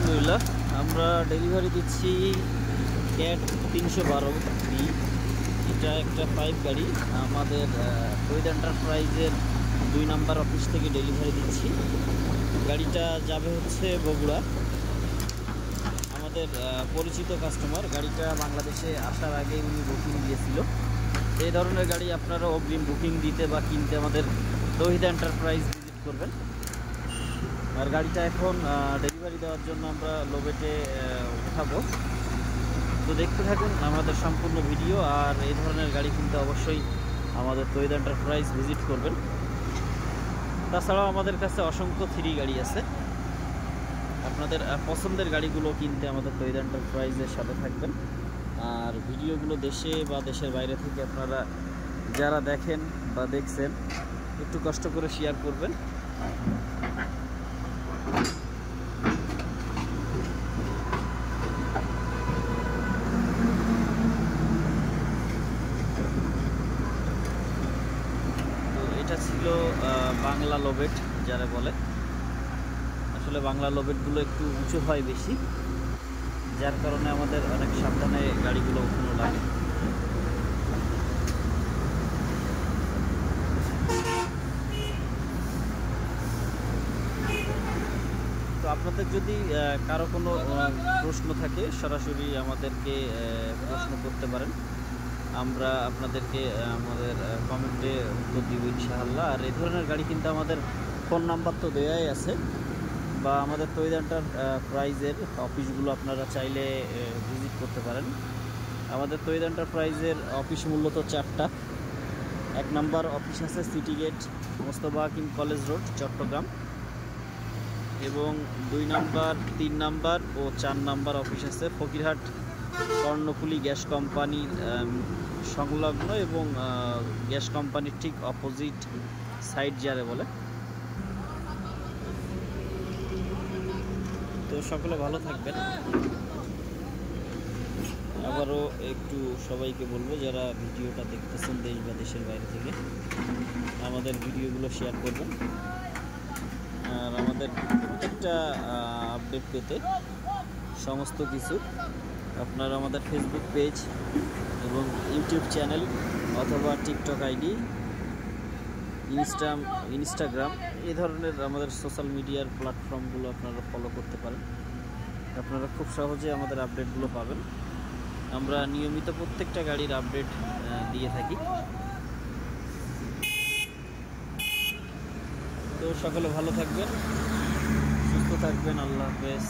আলহামদুলিল্লাহ আমরা ডেলিভারি দিচ্ছি ক্যাট 312 বি। এটা একটা 5 গাড়ি আমাদের তৈদ এন্টারপ্রাইজের 2 নাম্বার অফিস থেকে ডেলিভারি দিচ্ছি। গাড়িটা যাবে হচ্ছে বগুড়া। আমাদের পরিচিত কাস্টমার, গাড়িটা বাংলাদেশে আসার আগে উনি বুকিং দিয়েছিল। এই ধরনের গাড়ি আপনারা অগ্রিম বুকিং দিতে বা কিনতে আমাদের তৌহিদ এন্টারপ্রাইজ ভিজিট করবেন। আর গাড়িটা এখন ডেলিভারি দেওয়ার জন্য আমরা লোবেটে উঠাবো। তো দেখতে থাকুন আমাদের সম্পূর্ণ ভিডিও। আর এই ধরনের গাড়ি কিনতে অবশ্যই আমাদের তৌহিদ এন্টারপ্রাইজ ভিজিট করবেন। তাছাড়াও আমাদের কাছে অসংখ্য 3 গাড়ি আছে। আপনাদের পছন্দের গাড়িগুলো কিনতে আমাদের তৌহিদ এন্টারপ্রাইজের সাথে থাকবেন। আর ভিডিওগুলো দেশে বা দেশের বাইরে থেকে আপনারা যারা দেখেন বা দেখছেন একটু কষ্ট করে শেয়ার করবেন। এটা ছিল বাংলা লোবেট যারা বলে। আসলে বাংলা লোবেটগুলো একটু উঁচু হয় বেশি, যার কারণে আমাদের অনেক সাবধানে গাড়িগুলো উঠানো লাগে। তো আপনাদের যদি কারো কোনো প্রশ্ন থাকে সরাসরি আমাদেরকে প্রশ্ন করতে পারেন। আমরা আপনাদেরকে আমাদের কমেন্টে উত্তর দিব ইনশাআল্লাহ। আর এই ধরনের গাড়ি কিন্তু আমাদের ফোন নাম্বার তো দেওয়াই আছে, বা আমাদের তৌহিদ এন্টারপ্রাইজের অফিসগুলো আপনারা চাইলে ভিজিট করতে পারেন। আমাদের তৌহিদ এন্টারপ্রাইজের অফিস মূলত 4টা। 1 নাম্বার অফিস আছে সিটি গেট মোস্তফা হাকিম কলেজ রোড চট্টগ্রাম, এবং 2 নাম্বার 3 নাম্বার ও 4 নাম্বার অফিস আছে ফকিরহাট কর্ণফুলী গ্যাস কোম্পানির সংলগ্ন এবং গ্যাস কোম্পানির ঠিক অপোজিট সাইড যারে বলে। তো সকলে ভালো থাকবেন। আবারও একটু সবাইকে বলবো যারা ভিডিওটা দেখতেছেন দেশ বা দেশের বাইরে থেকে, আমাদের ভিডিওগুলো শেয়ার করবেন। আর আমাদের প্রত্যেকটা আপডেট পেতে সমস্ত কিছু আপনারা আমাদের ফেসবুক পেজ এবং ইউটিউব চ্যানেল অথবা টিকটক আইডি, ইনস্টাগ্রাম এই ধরনের আমাদের সোশ্যাল মিডিয়ার প্ল্যাটফর্মগুলো আপনারা ফলো করতে পারেন। আপনারা খুব সহজে আমাদের আপডেটগুলো পাবেন। আমরা নিয়মিত প্রত্যেকটা গাড়ির আপডেট দিয়ে থাকি। তো সকলে ভালো থাকবেন, সুস্থ থাকবেন। আল্লাহ হাফেজ।